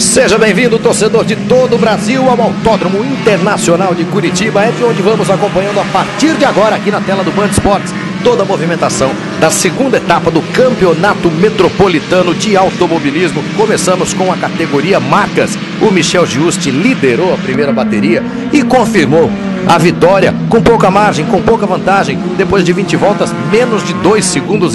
Seja bem-vindo, torcedor de todo o Brasil, ao Autódromo Internacional de Curitiba. É de onde vamos acompanhando a partir de agora, aqui na tela do Band Esportes, toda a movimentação da segunda etapa do Campeonato Metropolitano de Automobilismo. Começamos com a categoria Marcas. O Michel Giusti liderou a primeira bateria e confirmou a vitória com pouca margem, com pouca vantagem. Depois de 20 voltas, menos de 2,5 segundos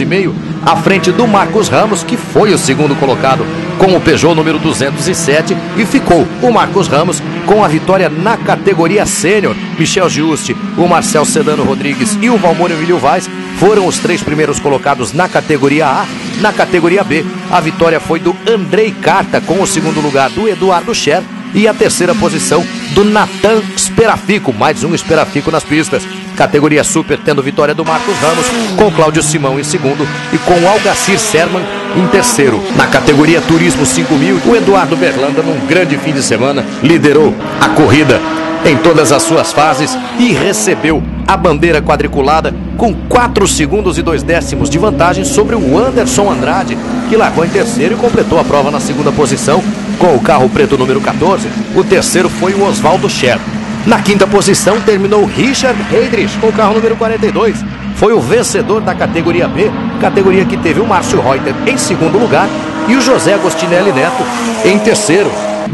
à frente do Marcos Ramos, que foi o segundo colocado com o Peugeot número 207, e ficou o Marcos Ramos com a vitória na categoria Sênior. Michel Giusti, o Marcel Sedano Rodrigues e o Valmor Emílio Vaz foram os 3 primeiros colocados na categoria A. Na categoria B, a vitória foi do Andrei Carta, com o segundo lugar do Eduardo Scher e a terceira posição do Natan Sperafico, mais um Sperafico nas pistas. Categoria Super, tendo vitória do Marcos Ramos, com Cláudio Simão em segundo e com o Algacir Serman em terceiro. Na categoria Turismo 5000, o Eduardo Berlanda, num grande fim de semana, liderou a corrida em todas as suas fases e recebeu a bandeira quadriculada com 4 segundos e 2 décimos de vantagem sobre o Anderson Andrade, que largou em terceiro e completou a prova na segunda posição com o carro preto número 14. O terceiro foi o Oswaldo Scher. Na quinta posição terminou Richard Heydrich com o carro número 42. Foi o vencedor da categoria B, categoria que teve o Márcio Reuter em segundo lugar e o José Agostinelli Neto em terceiro.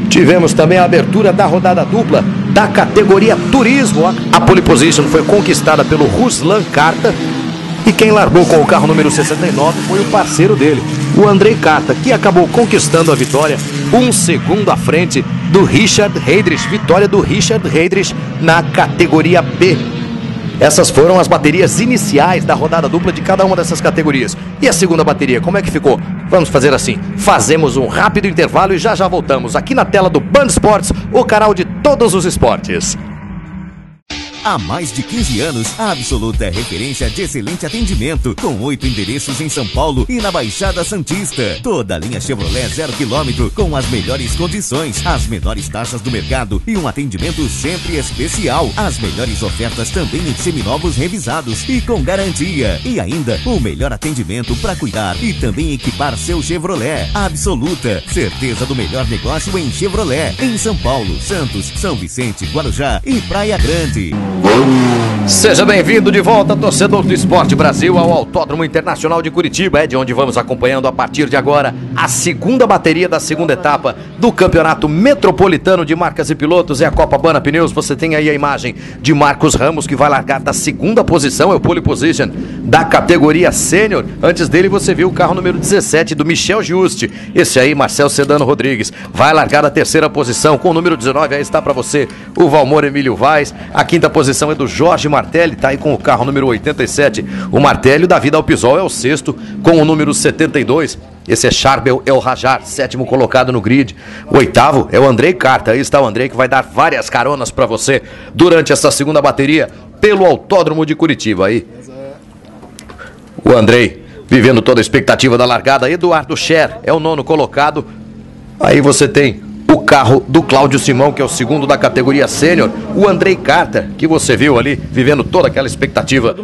Tivemos também a abertura da rodada dupla da categoria Turismo. A pole position foi conquistada pelo Ruslan Carta e quem largou com o carro número 69 foi o parceiro dele, o Andrei Carta, que acabou conquistando a vitória 1 segundo à frente do Richard Heydrich. Vitória do Richard Heydrich na categoria B. Essas foram as baterias iniciais da rodada dupla de cada uma dessas categorias. E a segunda bateria, como é que ficou? Vamos fazer assim, fazemos um rápido intervalo e já voltamos aqui na tela do Band Esportes, o canal de todos os esportes. Há mais de 15 anos, a Absoluta é referência de excelente atendimento, com 8 endereços em São Paulo e na Baixada Santista. Toda a linha Chevrolet 0 km, com as melhores condições, as menores taxas do mercado e um atendimento sempre especial. As melhores ofertas também em seminovos revisados e com garantia. E ainda, o melhor atendimento para cuidar e também equipar seu Chevrolet. Absoluta, certeza do melhor negócio em Chevrolet, em São Paulo, Santos, São Vicente, Guarujá e Praia Grande. Seja bem-vindo de volta, torcedor do Esporte Brasil, ao Autódromo Internacional de Curitiba. É de onde vamos acompanhando a partir de agora a segunda bateria da segunda etapa do Campeonato Metropolitano de Marcas e Pilotos. É a Copacabana Pneus. Você tem aí a imagem de Marcos Ramos, que vai largar da segunda posição, é o pole position da categoria Sênior. Antes dele você viu o carro número 17 do Michel Giusti. Esse aí, Marcel Sedano Rodrigues, vai largar da terceira posição com o número 19. Aí está para você o Valmor Emílio Vaz. A quinta posição é do Jorge Martelli, tá aí com o carro número 87. O Martelli, da Vida ao Pisol, é o sexto com o número 72. Esse é Charbel El Rajar, sétimo colocado no grid. O oitavo é o Andrei Carta. Aí está o Andrei, que vai dar várias caronas para você durante essa segunda bateria pelo Autódromo de Curitiba. Aí o Andrei vivendo toda a expectativa da largada. Eduardo Scher é o nono colocado. Aí você tem o carro do Cláudio Simão, que é o segundo da categoria Sênior. O Andrei Carta, que você viu ali, vivendo toda aquela expectativa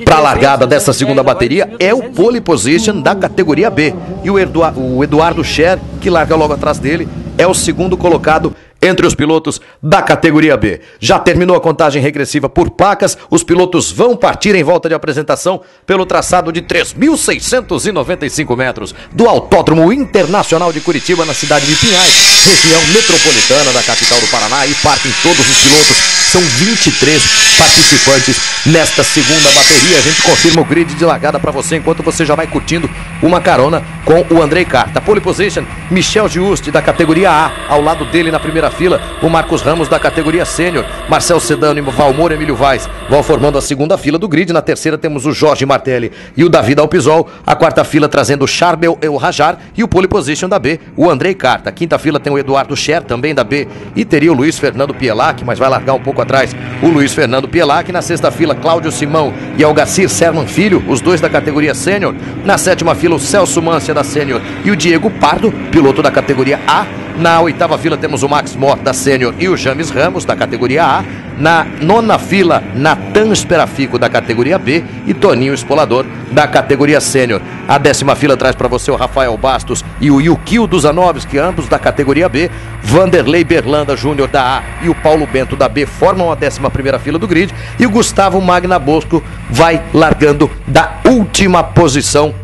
para a largada dessa segunda bateria, é o pole position da categoria B. E o Eduardo Scher, que larga logo atrás dele, é o segundo colocado entre os pilotos da categoria B. Já terminou a contagem regressiva por placas. Os pilotos vão partir em volta de apresentação pelo traçado de 3.695 metros do Autódromo Internacional de Curitiba, na cidade de Pinhais, região metropolitana da capital do Paraná. E partem todos os pilotos. São 23 participantes nesta segunda bateria. A gente confirma o grid de largada para você, enquanto você já vai curtindo uma carona com o Andrei Carta. Pole position, Michel Giusti, da categoria A. Ao lado dele, na primeira fila, o Marcos Ramos, da categoria Sênior. Marcel Sedano e Valmor Emílio Vaz vão formando a segunda fila do grid. Na terceira temos o Jorge Martelli e o David Alpisol. A quarta fila trazendo o Charbel El Rajar e o pole position da B, o Andrei Carta. A quinta fila tem o Eduardo Scher, também da B, e teria o Luiz Fernando Pielac, mas vai largar um pouco atrás o Luiz Fernando Pielac. Na sexta fila, Cláudio Simão e Algacir Serman Filho, os dois da categoria Sênior. Na sétima fila, o Celso Mância, da Sênior, e o Diego Pardo, piloto da categoria A. Na oitava fila temos o Max Mort, da Sênior, e o James Ramos, da categoria A. Na nona fila, Natan Esperafico, da categoria B, e Toninho Espolador, da categoria sênior. A 10ª fila traz para você o Rafael Bastos e o Yukio Duzanovski, ambos da categoria B. Vanderlei Berlanda Júnior, da A, e o Paulo Bento, da B, formam a 11ª fila do grid. E o Gustavo Magna Bosco vai largando da última posição.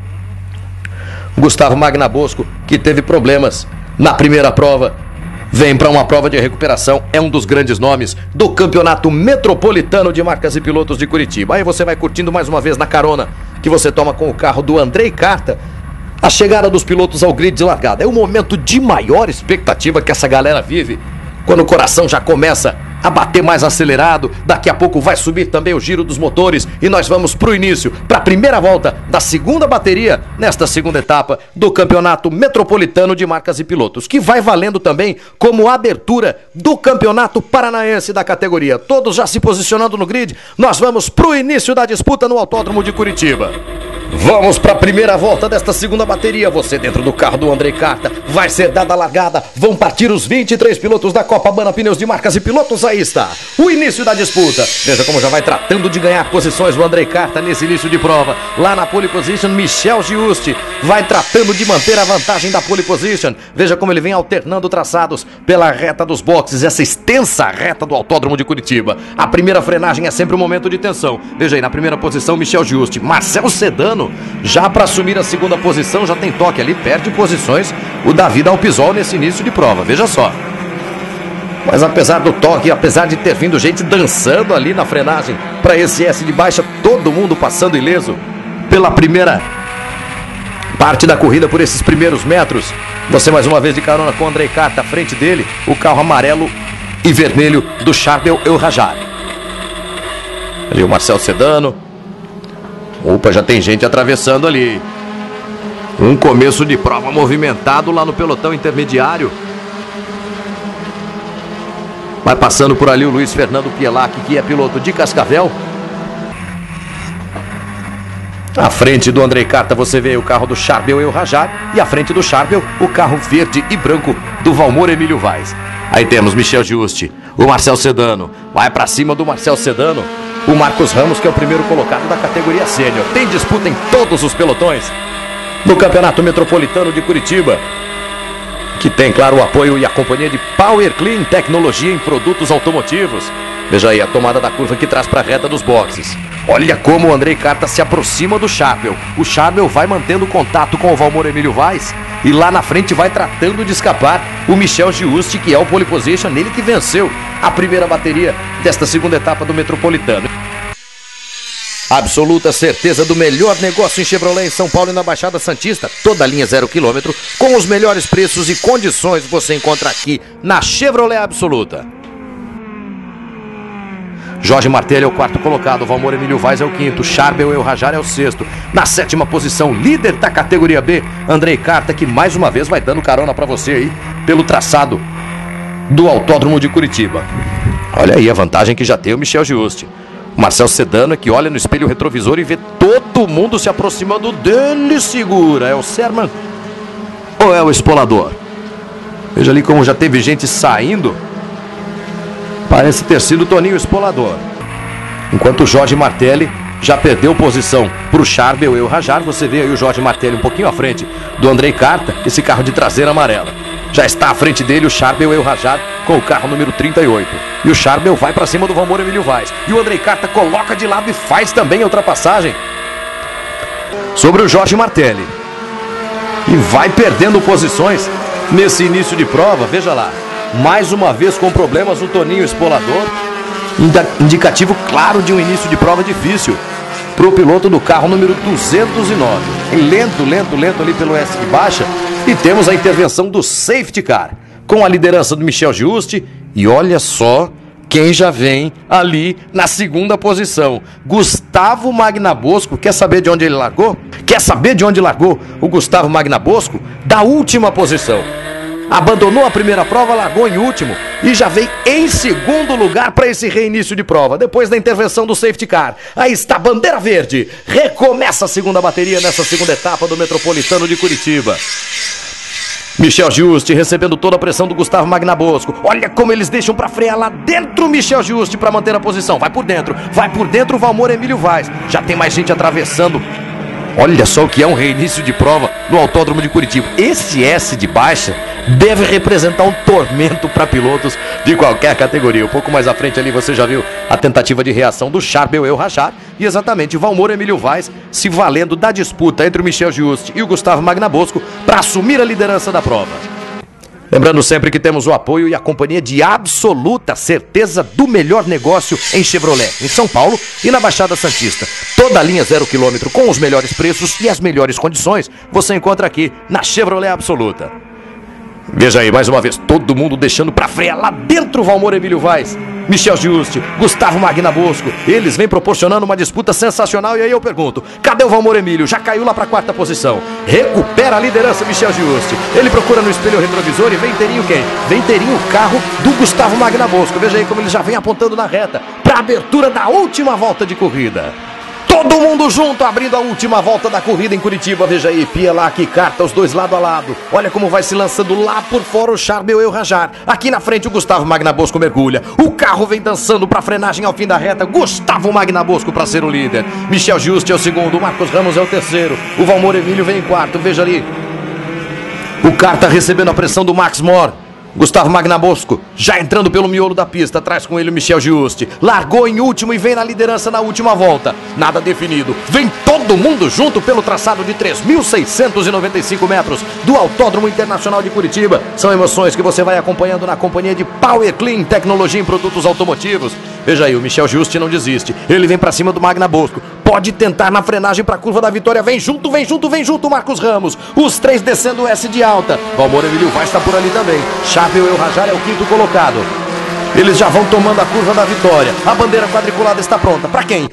Gustavo Magna Bosco, que teve problemas na primeira prova, vem para uma prova de recuperação, é um dos grandes nomes do Campeonato Metropolitano de Marcas e Pilotos de Curitiba. Aí você vai curtindo mais uma vez na carona que você toma com o carro do Andrei Carta a chegada dos pilotos ao grid de largada. É o momento de maior expectativa que essa galera vive, quando o coração já começa a bater mais acelerado. Daqui a pouco vai subir também o giro dos motores e nós vamos pro início, para a primeira volta da segunda bateria nesta segunda etapa do Campeonato Metropolitano de Marcas e Pilotos, que vai valendo também como abertura do Campeonato Paranaense da categoria. Todos já se posicionando no grid, nós vamos pro início da disputa no Autódromo de Curitiba. Vamos para a primeira volta desta segunda bateria. Você dentro do carro do Andrei Carta. Vai ser dada a largada. Vão partir os 23 pilotos da Copacabana Pneus de Marcas e Pilotos. Aí está o início da disputa. Veja como já vai tratando de ganhar posições o Andrei Carta nesse início de prova. Lá na pole position, Michel Giusti vai tratando de manter a vantagem da pole position. Veja como ele vem alternando traçados pela reta dos boxes, essa extensa reta do Autódromo de Curitiba. A primeira frenagem é sempre um momento de tensão. Veja aí, na primeira posição, Michel Giusti. Marcel Sedano já para assumir a segunda posição, já tem toque ali, perde posições o Davi Dalpisol nesse início de prova, veja só. Mas apesar do toque, apesar de ter vindo gente dançando ali na frenagem para esse S de baixa, todo mundo passando ileso pela primeira parte da corrida, por esses primeiros metros. Você mais uma vez de carona com o Andrei Carta, à frente dele o carro amarelo e vermelho do Charbel Elrajar. Ali o Marcel Sedano. Opa, já tem gente atravessando ali. Um começo de prova movimentado lá no pelotão intermediário. Vai passando por ali o Luiz Fernando Pielac, que é piloto de Cascavel. À frente do Andrei Carta você vê o carro do Charbel Elrajar. E à frente do Charbel o carro verde e branco do Valmor Emílio Vaz. Aí temos Michel Giusti, o Marcel Sedano. Vai pra cima do Marcel Sedano o Marcos Ramos, que é o primeiro colocado da categoria sênior. Tem disputa em todos os pelotões no Campeonato Metropolitano de Curitiba, que tem, claro, o apoio e a companhia de Power Clean, tecnologia em produtos automotivos. Veja aí a tomada da curva que traz para a reta dos boxes. Olha como o Andrei Carta se aproxima do Charbel. O Charbel vai mantendo contato com o Valmor Emílio Vaz e lá na frente vai tratando de escapar o Michel Giusti, que é o pole position, nele que venceu a primeira bateria desta segunda etapa do Metropolitano. Absoluta certeza do melhor negócio em Chevrolet em São Paulo e na Baixada Santista. Toda a linha 0 km com os melhores preços e condições você encontra aqui na Chevrolet Absoluta. Jorge Martelli é o quarto colocado, Valmor Emílio Vaz é o quinto, Charbel Elrajar é o sexto. Na 7ª posição, líder da categoria B, Andrei Carta, que mais uma vez vai dando carona para você aí pelo traçado do Autódromo de Curitiba. Olha aí a vantagem que já tem o Michel Giusti. Marcel Sedano é que olha no espelho retrovisor e vê todo mundo se aproximando dele. Segura, é o Serman ou é o Espolador? Veja ali como já teve gente saindo. Parece ter sido o Toninho Espolador. Enquanto o Jorge Martelli já perdeu posição para o Charbel Elrajar. Você vê aí o Jorge Martelli um pouquinho à frente do Andrei Carta, esse carro de traseira amarela. Já está à frente dele o Charbel Elrajar com o carro número 38. E o Charbel vai para cima do Valmor Emílio Vaz. E o Andrei Carta coloca de lado e faz também a ultrapassagem sobre o Jorge Martelli. E vai perdendo posições nesse início de prova. Veja lá, mais uma vez com problemas o Toninho Espolador. Indicativo claro de um início de prova difícil para o piloto do carro número 209. Lento ali pelo S de baixa. E temos a intervenção do safety car, com a liderança do Michel Giusti. E olha só quem já vem ali na segunda posição. Gustavo Magna Bosco. Quer saber de onde ele largou? Quer saber de onde largou o Gustavo Magna Bosco? Da última posição. Abandonou a primeira prova, largou em último e já vem em segundo lugar para esse reinício de prova, depois da intervenção do safety car. Aí está a bandeira verde. Recomeça a segunda bateria nessa segunda etapa do Metropolitano de Curitiba. Michel Juste recebendo toda a pressão do Gustavo Magnabosco. Olha como eles deixam pra frear lá dentro. Michel Juste pra manter a posição. Vai por dentro o Valmor Emílio Vaz. Já tem mais gente atravessando. Olha só o que é um reinício de prova no Autódromo de Curitiba. Esse S de baixa deve representar um tormento para pilotos de qualquer categoria. Um pouco mais à frente ali você já viu a tentativa de reação do Charbel El Rajad e exatamente o Valmor Emílio Vaz se valendo da disputa entre o Michel Juste e o Gustavo Magnabosco para assumir a liderança da prova. Lembrando sempre que temos o apoio e a companhia de absoluta certeza do melhor negócio em Chevrolet, em São Paulo e na Baixada Santista. Toda a linha 0 km com os melhores preços e as melhores condições você encontra aqui na Chevrolet Absoluta. Veja aí, mais uma vez, todo mundo deixando pra frear lá dentro o Valmor Emílio Vaz, Michel Juste, Gustavo Magnabosco. Eles vêm proporcionando uma disputa sensacional e aí eu pergunto, cadê o Valmor Emílio? Já caiu lá pra 4ª posição. Recupera a liderança Michel Juste. Ele procura no espelho retrovisor e vem inteirinho quem? Vem inteirinho o carro do Gustavo Magnabosco. Veja aí como ele já vem apontando na reta pra abertura da última volta de corrida. Todo mundo junto, abrindo a última volta da corrida em Curitiba. Veja aí, Pielac e Carta, os dois lado a lado. Olha como vai se lançando lá por fora o Charbel El Rajad. Aqui na frente o Gustavo Magnabosco mergulha. O carro vem dançando para frenagem ao fim da reta. Gustavo Magnabosco para ser o líder. Michel Juste é o segundo, o Marcos Ramos é o terceiro. O Valmor Emílio vem em quarto, veja ali. O Carta recebendo a pressão do Max Moore. Gustavo Magnabosco já entrando pelo miolo da pista, traz com ele o Michel Juste. Largou em último e vem na liderança na última volta. Nada definido. Vem todo mundo junto pelo traçado de 3.695 metros do Autódromo Internacional de Curitiba. São emoções que você vai acompanhando na companhia de Power Clean, tecnologia em produtos automotivos. Veja aí, o Michel Juste não desiste. Ele vem pra cima do Magnabosco. Pode tentar na frenagem para a curva da vitória. Vem junto, Marcos Ramos. Os três descendo o S de alta. Valmor Emílio Vaz está por ali também. Charbel El Rajad é o quinto colocado. Eles já vão tomando a curva da vitória. A bandeira quadriculada está pronta. Pra quem?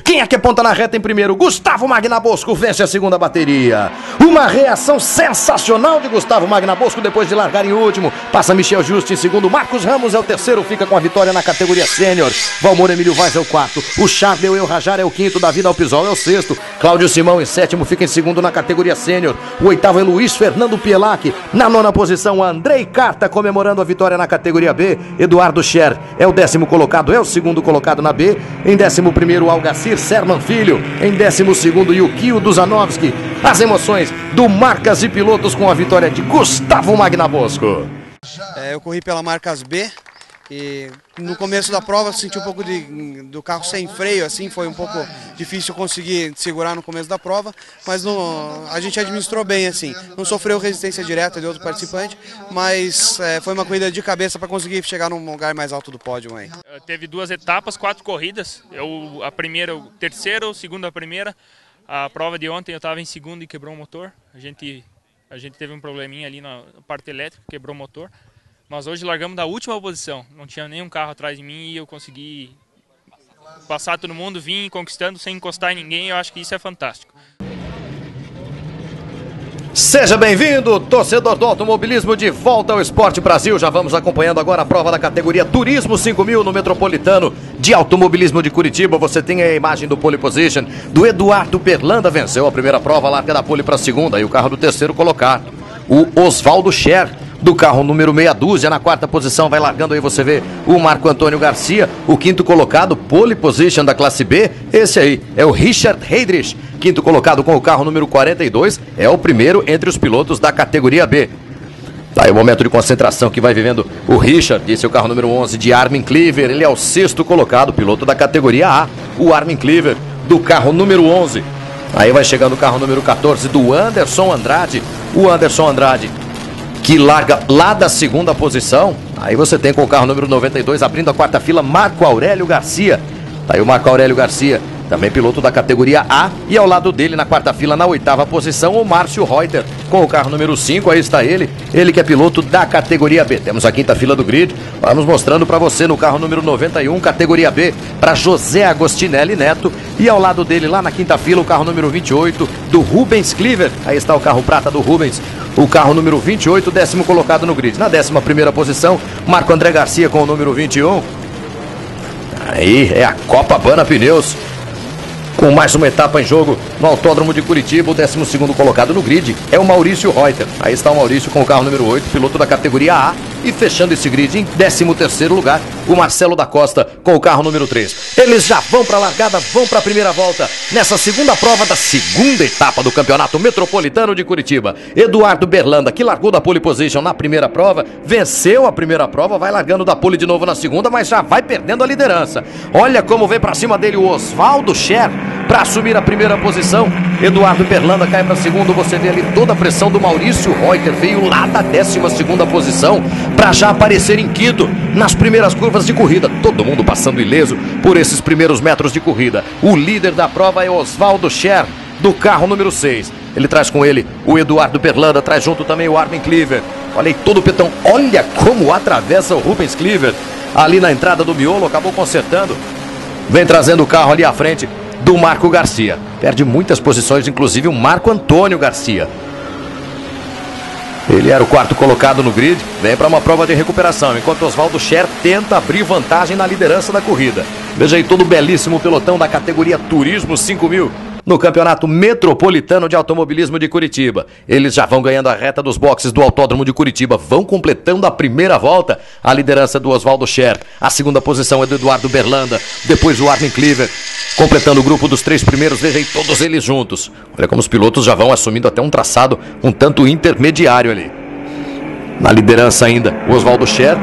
Quem é que aponta na reta em primeiro? Gustavo Magnabosco vence a segunda bateria. Uma reação sensacional de Gustavo Magnabosco depois de largar em último. Passa Michel Juste em segundo. Marcos Ramos é o terceiro, fica com a vitória na categoria sênior. Valmor Emílio Vaz é o quarto. O Charbel El Rajad é o quinto. Davi Dalpisol é o sexto. Cláudio Simão em sétimo, fica em segundo na categoria sênior. O oitavo é Luiz Fernando Pielac. Na nona posição, Andrei Carta comemorando a vitória na categoria B. Eduardo Scher é o 10º colocado, é o segundo colocado na B. Em 11º, Algacir Serman Filho. Em 12º, Yukio Duzanovski. As emoções do Marcas e Pilotos com a vitória de Gustavo Magnabosco. Eu corri pela Marcas B e no começo da prova senti um pouco do carro sem freio, assim, foi um pouco difícil conseguir segurar no começo da prova, mas a gente administrou bem, assim, não sofreu resistência direta de outro participante, mas foi uma corrida de cabeça para conseguir chegar num lugar mais alto do pódio aí. Teve 2 etapas, 4 corridas, a primeira, o terceiro, o segundo a primeira. A prova de ontem eu estava em segundo e quebrou o motor, a gente teve um probleminha ali na parte elétrica, quebrou o motor. Mas hoje largamos da última posição, não tinha nenhum carro atrás de mim e eu consegui passar todo mundo, vim conquistando sem encostar em ninguém, eu acho que isso é fantástico. Seja bem-vindo, torcedor do automobilismo, de volta ao Esporte Brasil. Já vamos acompanhando agora a prova da categoria Turismo 5000 no Metropolitano de Automobilismo de Curitiba. Você tem a imagem do pole position do Eduardo Berlanda, venceu a primeira prova, larga da pole para a segunda e o carro do terceiro colocado, o Oswaldo Scher, do carro número meia dúzia, na 4ª posição, vai largando aí, você vê o Marco Antônio Garcia, o 5º colocado, pole position da classe B, esse aí é o Richard Heydrich, 5º colocado com o carro número 42, é o primeiro entre os pilotos da categoria B. Tá aí o momento de concentração que vai vivendo o Richard, esse é o carro número 11 de Armin Cleaver, ele é o 6º colocado, piloto da categoria A, o Armin Cleaver, do carro número 11. Aí vai chegando o carro número 14 do Anderson Andrade, o Anderson Andrade, que larga lá da segunda posição. Aí você tem com o carro número 92 abrindo a 4ª fila Marco Aurélio Garcia. Tá aí o Marco Aurélio Garcia, também piloto da categoria A, e ao lado dele na 4ª fila na 8ª posição o Márcio Reuter com o carro número 5, aí está ele que é piloto da categoria B. Temos a 5ª fila do grid, vamos mostrando para você no carro número 91, categoria B, para José Agostinelli Neto, e ao lado dele lá na 5ª fila o carro número 28 do Rubens Cleaver, aí está o carro prata do Rubens, o carro número 28, 10º colocado no grid. Na 11ª posição, Marco André Garcia com o número 21. Aí é a Copacabana Pneus. Com mais uma etapa em jogo no Autódromo de Curitiba, o 12º colocado no grid é o Maurício Reuter. Aí está o Maurício com o carro número 8, piloto da categoria A. E fechando esse grid em 13º lugar, o Marcelo da Costa com o carro número 3. Eles já vão para a largada, vão para a primeira volta nessa segunda prova da segunda etapa do Campeonato Metropolitano de Curitiba. Eduardo Berlanda, que largou da pole position na primeira prova, venceu a primeira prova, vai largando da pole de novo na segunda, mas já vai perdendo a liderança. Olha como vem para cima dele o Oswaldo Scher para assumir a primeira posição. Eduardo Berlanda cai para segundo, você vê ali toda a pressão do Maurício Reuter, veio lá da 12ª posição para já aparecer em quinto nas primeiras curvas de corrida. Todo mundo passando ileso por esses primeiros metros de corrida. O líder da prova é Oswaldo Scher, do carro número 6. Ele traz com ele o Eduardo Berlanda, traz junto também o Armin Cleaver. Olha aí todo o petão, olha como atravessa o Rubens Cleaver ali na entrada do miolo, acabou consertando. Vem trazendo o carro ali à frente do Marco Garcia. Perde muitas posições, inclusive o Marco Antônio Garcia. Ele era o 4º colocado no grid, vem para uma prova de recuperação, enquanto Oswaldo Scher tenta abrir vantagem na liderança da corrida. Veja aí todo o belíssimo pelotão da categoria Turismo 5000 no Campeonato Metropolitano de Automobilismo de Curitiba. Eles já vão ganhando a reta dos boxes do Autódromo de Curitiba, vão completando a primeira volta. A liderança do Oswaldo Scher, a segunda posição é do Eduardo Berlanda, depois o Armin Cleaver, completando o grupo dos 3 primeiros, veja aí todos eles juntos. Olha como os pilotos já vão assumindo até um traçado um tanto intermediário ali. Na liderança ainda, o Oswaldo Scher.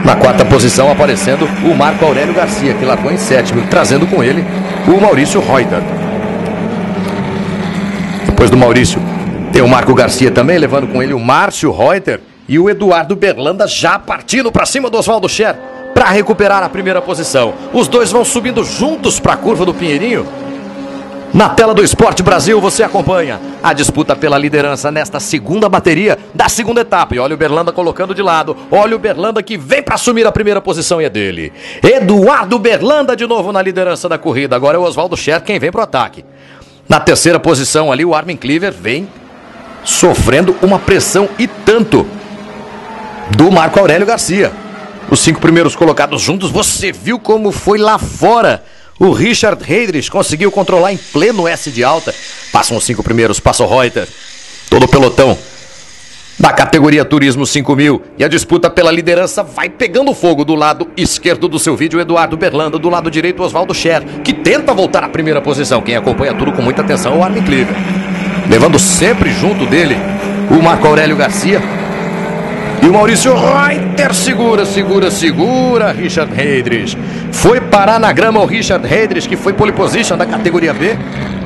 Na 4ª posição aparecendo o Marco Aurélio Garcia, que largou em 7º, trazendo com ele o Maurício Reuter. Depois do Maurício, tem o Marco Garcia também, levando com ele o Márcio Reuter e o Eduardo Berlanda já partindo para cima do Oswaldo Scher para recuperar a primeira posição. Os dois vão subindo juntos para a curva do Pinheirinho. Na tela do Esporte Brasil você acompanha a disputa pela liderança nesta segunda bateria da segunda etapa. E olha o Berlanda colocando de lado, olha o Berlanda que vem para assumir a primeira posição e é dele. Eduardo Berlanda de novo na liderança da corrida, agora é o Oswaldo Scher quem vem para o ataque. Na 3ª posição ali o Armin Cleaver vem sofrendo uma pressão e tanto do Marco Aurélio Garcia. Os 5 primeiros colocados juntos, você viu como foi lá fora. O Richard Heydrich conseguiu controlar em pleno S de alta. Passam os 5 primeiros, passa o Reuter. Todo o pelotão da categoria Turismo 5000. E a disputa pela liderança vai pegando fogo. Do lado esquerdo do seu vídeo, Eduardo Berlanda. Do lado direito, Oswaldo Scher, que tenta voltar à primeira posição. Quem acompanha tudo com muita atenção é o Armin Cleaver. Levando sempre junto dele o Marco Aurélio Garcia. E o Maurício Reuter segura Richard Heydrich. Foi parar na grama o Richard Heydrich, que foi pole position da categoria B.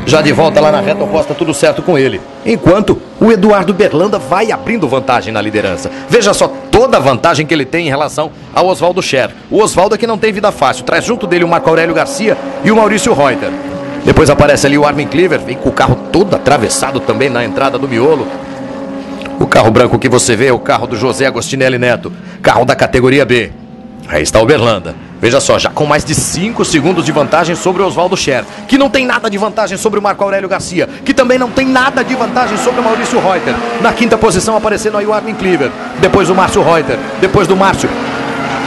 Já de volta lá na reta oposta, tudo certo com ele. Enquanto o Eduardo Berlanda vai abrindo vantagem na liderança. Veja só toda a vantagem que ele tem em relação ao Oswaldo Scher. O Oswaldo que não tem vida fácil. Traz junto dele o Marco Aurélio Garcia e o Maurício Reuter. Depois aparece ali o Armin Cleaver, vem com o carro todo atravessado também na entrada do miolo. O carro branco que você vê é o carro do José Agostinelli Neto, carro da categoria B. Aí está o Berlanda. Veja só, já com mais de 5 segundos de vantagem sobre o Oswaldo Scher, que não tem nada de vantagem sobre o Marco Aurélio Garcia, que também não tem nada de vantagem sobre o Maurício Reuter. Na 5ª posição aparecendo aí o Armin Cleaver, depois o Márcio Reuter, depois do Márcio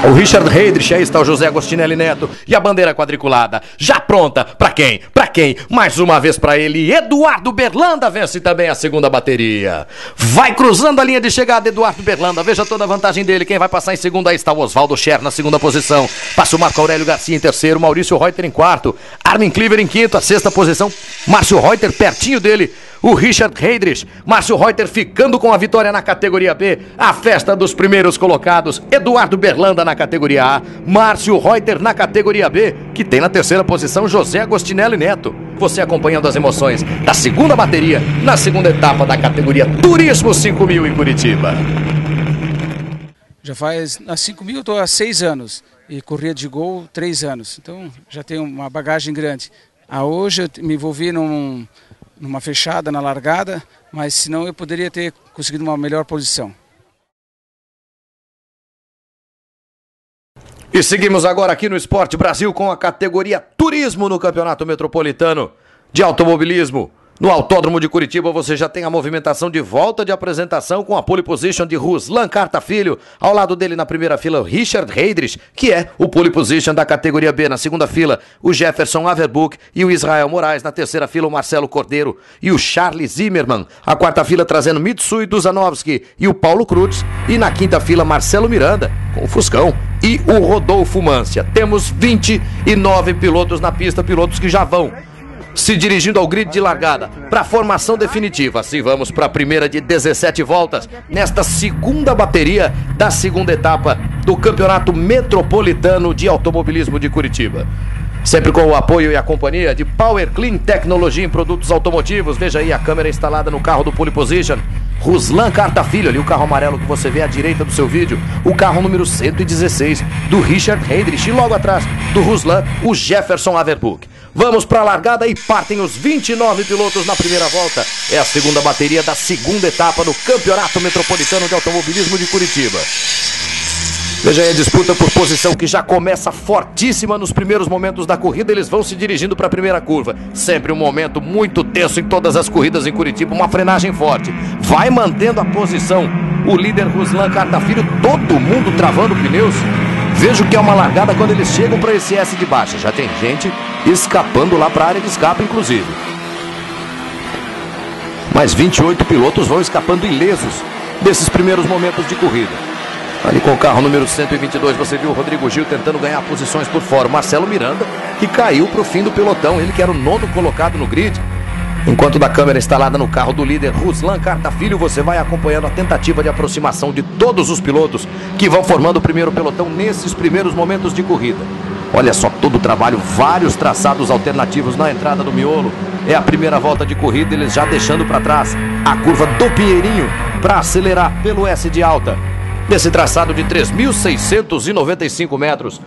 o Richard Heydrich, aí está o José Agostinelli Neto e a bandeira quadriculada já pronta. Para quem? Para quem? Mais uma vez para ele, Eduardo Berlanda vence também a segunda bateria. Vai cruzando a linha de chegada Eduardo Berlanda, veja toda a vantagem dele. Quem vai passar em segundo, aí está o Oswaldo Scher na segunda posição. Passa o Marco Aurélio Garcia em terceiro, Maurício Reuter em quarto, Armin Cleaver em quinto, a 6ª posição, Márcio Reuter pertinho dele. O Richard Heydrich, Márcio Reuter ficando com a vitória na categoria B, a festa dos primeiros colocados, Eduardo Berlanda na categoria A, Márcio Reuter na categoria B, que tem na 3ª posição José Agostinelli Neto. Você acompanhando as emoções da segunda bateria, na segunda etapa da categoria Turismo 5000 em Curitiba. Já faz, na 5000 eu estou há 6 anos e corrida de gol 3 anos, então já tenho uma bagagem grande. Hoje eu me envolvi numa fechada na largada, mas senão eu poderia ter conseguido uma melhor posição. E seguimos agora aqui no Esporte Brasil com a categoria Turismo no Campeonato Metropolitano de Automobilismo No Autódromo de Curitiba você já tem a movimentação de volta de apresentação com a pole position de Ruslan Carta Filho. Ao lado dele na primeira fila o Richard Heydrich, que é o pole position da categoria B. Na segunda fila o Jefferson Averbuk e o Israel Moraes. Na terceira fila o Marcelo Cordeiro e o Charles Zimmermann. A quarta fila trazendo Mitsui Dusanovski e o Paulo Cruz. E na quinta fila Marcelo Miranda com o Fuscão e o Rodolfo Mancia. Temos 29 pilotos na pista, pilotos que já vão se dirigindo ao grid de largada para a formação definitiva. Assim vamos para a primeira de 17 voltas nesta segunda bateria da segunda etapa do Campeonato Metropolitano de Automobilismo de Curitiba. Sempre com o apoio e a companhia de Power Clean Tecnologia em produtos automotivos. Veja aí a câmera instalada no carro do pole position Ruslan Carta Filho, ali o carro amarelo que você vê à direita do seu vídeo, o carro número 116 do Richard Heydrich, e logo atrás do Ruslan, o Jefferson Averbuk. Vamos para a largada e partem os 29 pilotos na primeira volta. É a segunda bateria da segunda etapa do Campeonato Metropolitano de Automobilismo de Curitiba. Veja aí a disputa por posição que já começa fortíssima nos primeiros momentos da corrida. Eles vão se dirigindo para a primeira curva. Sempre um momento muito tenso em todas as corridas em Curitiba. Uma frenagem forte. Vai mantendo a posição o líder Ruslan Carta Filho. Todo mundo travando pneus. Vejo que é uma largada quando eles chegam para esse S de baixa. Já tem gente escapando lá para a área de escape, inclusive. Mas 28 pilotos vão escapando ilesos desses primeiros momentos de corrida. Ali com o carro número 122, você viu o Rodrigo Gil tentando ganhar posições por fora. O Marcelo Miranda, que caiu para o fim do pelotão. Ele que era o nono colocado no grid. Enquanto da câmera instalada no carro do líder Ruslan Carta Filho, você vai acompanhando a tentativa de aproximação de todos os pilotos que vão formando o primeiro pelotão nesses primeiros momentos de corrida. Olha só todo o trabalho, vários traçados alternativos na entrada do miolo. É a primeira volta de corrida, eles já deixando para trás a curva do Pinheirinho para acelerar pelo S de alta. Nesse traçado de 3.695 metros,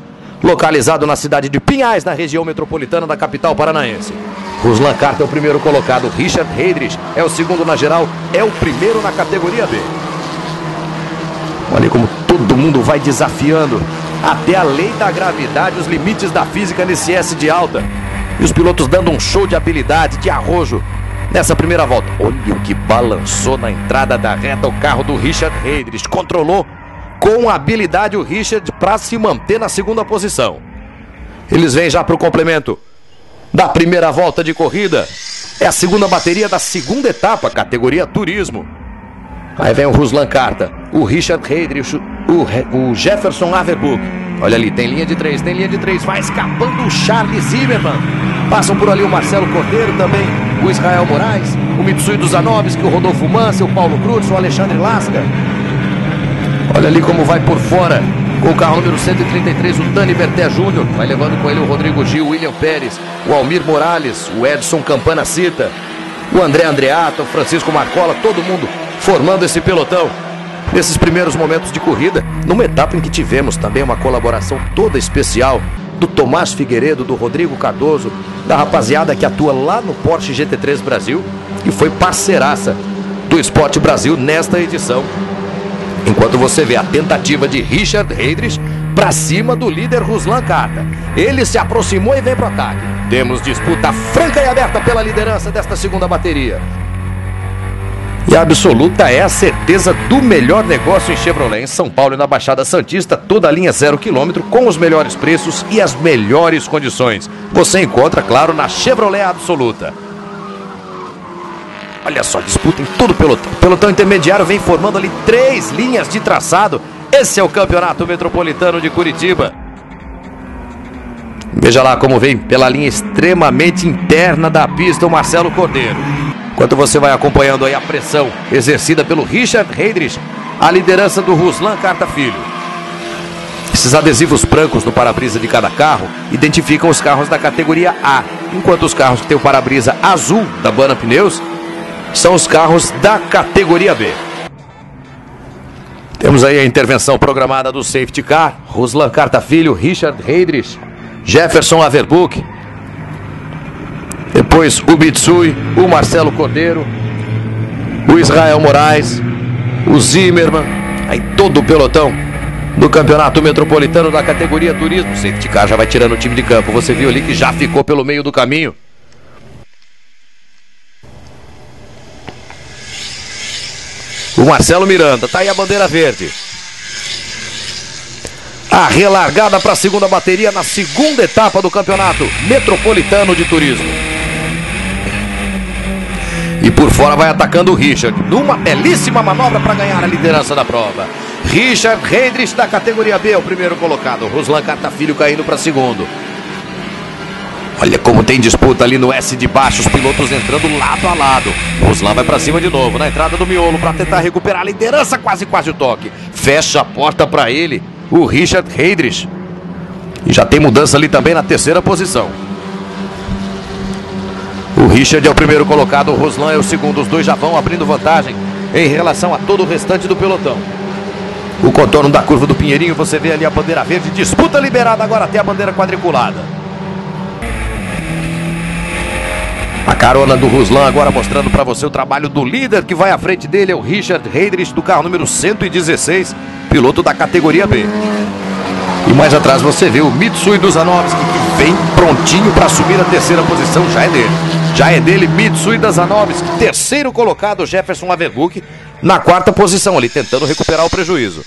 localizado na cidade de Pinhais, na região metropolitana da capital paranaense. Ruslan Carta é o primeiro colocado, Richard Heydrich é o segundo na geral, é o primeiro na categoria B. Olha como todo mundo vai desafiando até a lei da gravidade, os limites da física nesse S de alta. E os pilotos dando um show de habilidade, de arrojo nessa primeira volta. Olha o que balançou na entrada da reta o carro do Richard Heydrich. Controlou com habilidade o Richard para se manter na segunda posição. Eles vêm já para o complemento da primeira volta de corrida. É a segunda bateria da segunda etapa, categoria turismo. Aí vem o Ruslan Carta, o Richard Heydrich, o Jefferson Averbuk. Olha ali, tem linha de três, vai escapando o Charles Zimmermann. Passam por ali o Marcelo Cordeiro também, o Israel Moraes, o Mitsui Dusanovski, o Rodolfo Mancia, o Paulo Cruz, o Alexandre Lasca. Olha ali como vai por fora com o carro número 133, o Dani Berté Júnior. Vai levando com ele o Rodrigo Gil, o William Pérez, o Almir Morales, o Edson Campana Cita, o André Andreatta, o Francisco Marcola, todo mundo formando esse pelotão nesses primeiros momentos de corrida, numa etapa em que tivemos também uma colaboração toda especial do Tomás Figueiredo, do Rodrigo Cardoso, da rapaziada que atua lá no Porsche GT3 Brasil e foi parceiraça do Esporte Brasil nesta edição. Enquanto você vê a tentativa de Richard Heydrich para cima do líder Ruslan Carta. Ele se aproximou e vem para o ataque. Temos disputa franca e aberta pela liderança desta segunda bateria. E a absoluta é a certeza do melhor negócio em Chevrolet em São Paulo e na Baixada Santista, toda a linha 0 km com os melhores preços e as melhores condições. Você encontra, claro, na Chevrolet Absoluta. Olha só, disputa em todo o pelotão. O pelotão intermediário vem formando ali 3 linhas de traçado. Esse é o Campeonato Metropolitano de Curitiba. Veja lá como vem pela linha extremamente interna da pista o Marcelo Cordeiro. Enquanto você vai acompanhando aí a pressão exercida pelo Richard Heydrich, a liderança do Ruslan Carta Filho. Esses adesivos brancos no para-brisa de cada carro identificam os carros da categoria A, enquanto os carros que têm o para-brisa azul da Bana Pneus são os carros da categoria B. Temos aí a intervenção programada do Safety Car, Ruslan Carta Filho, Richard Heydrich, Jefferson Averbuk. Depois o Mitsui, o Marcelo Cordeiro, o Israel Moraes, o Zimmermann, aí todo o pelotão do Campeonato Metropolitano da categoria Turismo. O Safety Car já vai tirando o time de campo. Você viu ali que já ficou pelo meio do caminho O Marcelo Miranda, tá aí a bandeira verde. A relargada para a segunda bateria na segunda etapa do Campeonato Metropolitano de Turismo. E por fora vai atacando o Richard, numa belíssima manobra para ganhar a liderança da prova. Richard Heydrich da categoria B é o primeiro colocado. Ruslan Cartafilho caindo para segundo. Olha como tem disputa ali no S de baixo, os pilotos entrando lado a lado. Ruslan vai para cima de novo, na entrada do miolo, para tentar recuperar a liderança, quase o toque. Fecha a porta para ele, o Richard Heydrich. E já tem mudança ali também na terceira posição. O Richard é o primeiro colocado, o Ruslan é o segundo. Os dois já vão abrindo vantagem em relação a todo o restante do pelotão. O contorno da curva do Pinheirinho, você vê ali a bandeira verde. Disputa liberada agora até a bandeira quadriculada. A carona do Ruslan agora mostrando para você o trabalho do líder que vai à frente dele. É o Richard Heydrich do carro número 116, piloto da categoria B. E mais atrás você vê o Mitsui Dusanovski, que vem prontinho para assumir a terceira posição. Já é dele Mitsui Dusanovski, terceiro colocado, Jefferson Averbuch na quarta posição ali, tentando recuperar o prejuízo.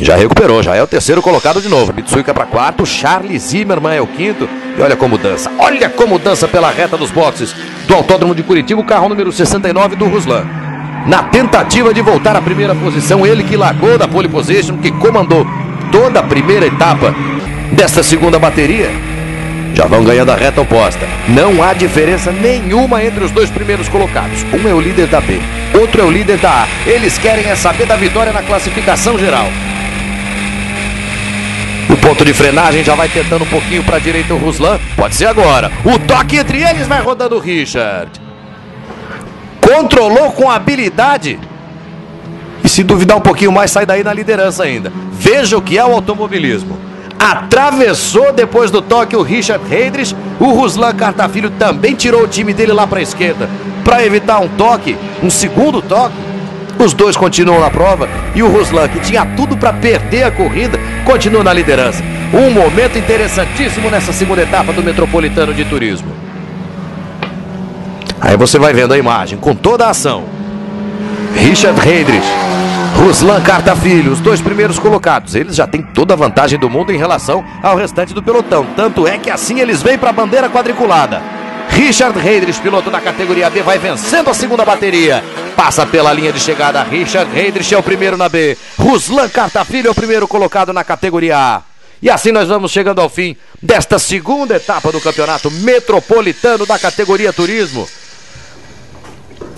Já recuperou, já é o terceiro colocado de novo. Mitsui cai para quarto, Charles Zimmermann é o quinto. E olha como dança pela reta dos boxes do Autódromo de Curitiba, o carro número 69 do Ruslan. Na tentativa de voltar à primeira posição, ele que largou da pole position, que comandou toda a primeira etapa desta segunda bateria. Já vão ganhando a reta oposta. Não há diferença nenhuma entre os dois primeiros colocados. Um é o líder da B, outro é o líder da A. Eles querem é saber da vitória na classificação geral. O ponto de frenagem já vai tentando um pouquinho para a direita o Ruslan. Pode ser agora. O toque entre eles vai rodando o Richard. Controlou com habilidade. E se duvidar um pouquinho mais, sai daí na liderança ainda. Veja o que é o automobilismo. Atravessou depois do toque o Richard Heydrich. O Ruslan Cartafilho também tirou o time dele lá para a esquerda para evitar um toque, um segundo toque. Os dois continuam na prova e o Ruslan, que tinha tudo para perder a corrida, continua na liderança. Um momento interessantíssimo nessa segunda etapa do Metropolitano de Turismo. Aí você vai vendo a imagem com toda a ação. Richard Heydrich, Ruslan Cartafilho, os dois primeiros colocados. Eles já têm toda a vantagem do mundo em relação ao restante do pelotão. Tanto é que assim eles vêm para a bandeira quadriculada. Richard Heydrich, piloto da categoria B, vai vencendo a segunda bateria. Passa pela linha de chegada. Richard Heydrich é o primeiro na B. Ruslan Cartafilho é o primeiro colocado na categoria A. E assim nós vamos chegando ao fim desta segunda etapa do Campeonato Metropolitano da categoria Turismo.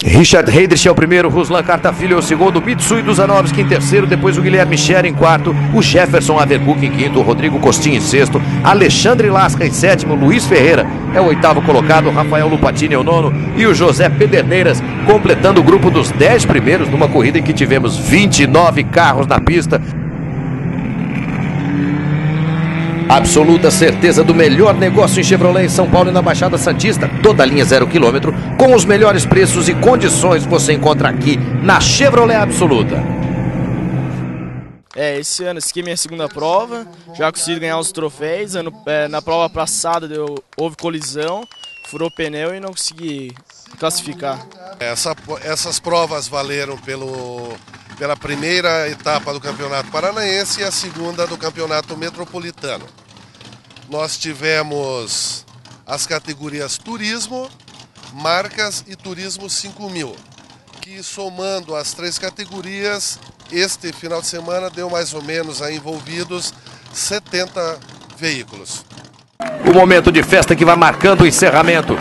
Richard Heydrich é o primeiro, Ruslan Cartafilho é o segundo, Mitsui Dusanovski em terceiro, depois o Guilherme Scherer em quarto, o Jefferson Averbuch em quinto, o Rodrigo Costin em sexto, Alexandre Lasca em sétimo, Luiz Ferreira é o oitavo colocado, Rafael Lupatini é o nono e o José Pederneiras completando o grupo dos 10 primeiros numa corrida em que tivemos 29 carros na pista. Absoluta certeza do melhor negócio em Chevrolet em São Paulo e na Baixada Santista. Toda a linha 0 km, com os melhores preços e condições você encontra aqui na Chevrolet Absoluta. Esse ano, essa aqui é minha segunda prova, já consegui ganhar os troféus. Na prova passada houve colisão, furou o pneu e não consegui classificar. Essas provas valeram pela primeira etapa do Campeonato Paranaense e a segunda do Campeonato Metropolitano. Nós tivemos as categorias Turismo, Marcas e Turismo 5000, que somando as três categorias, este final de semana deu mais ou menos a envolvidos 70 veículos. O momento de festa que vai marcando o encerramento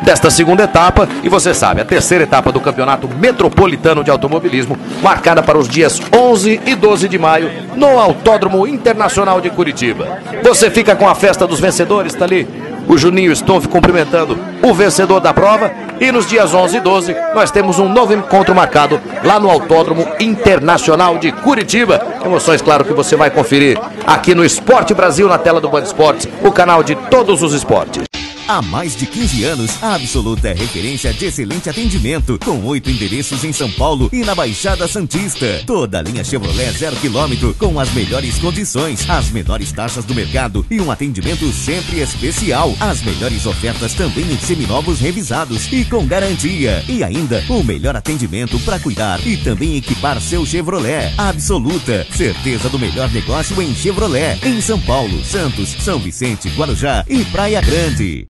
desta segunda etapa, e você sabe, a terceira etapa do Campeonato Metropolitano de Automobilismo, marcada para os dias 11 e 12 de maio, no Autódromo Internacional de Curitiba. Você fica com a festa dos vencedores, tá ali o Juninho Stoff cumprimentando o vencedor da prova, e nos dias 11 e 12 nós temos um novo encontro marcado lá no Autódromo Internacional de Curitiba. Emoções, claro, que você vai conferir aqui no Esporte Brasil, na tela do Band Esportes, o canal de todos os esportes. Há mais de 15 anos, a Absoluta é referência de excelente atendimento, com 8 endereços em São Paulo e na Baixada Santista. Toda a linha Chevrolet 0 km, com as melhores condições, as menores taxas do mercado e um atendimento sempre especial. As melhores ofertas também em seminovos revisados e com garantia. E ainda, o melhor atendimento para cuidar e também equipar seu Chevrolet. Absoluta, certeza do melhor negócio em Chevrolet, em São Paulo, Santos, São Vicente, Guarujá e Praia Grande.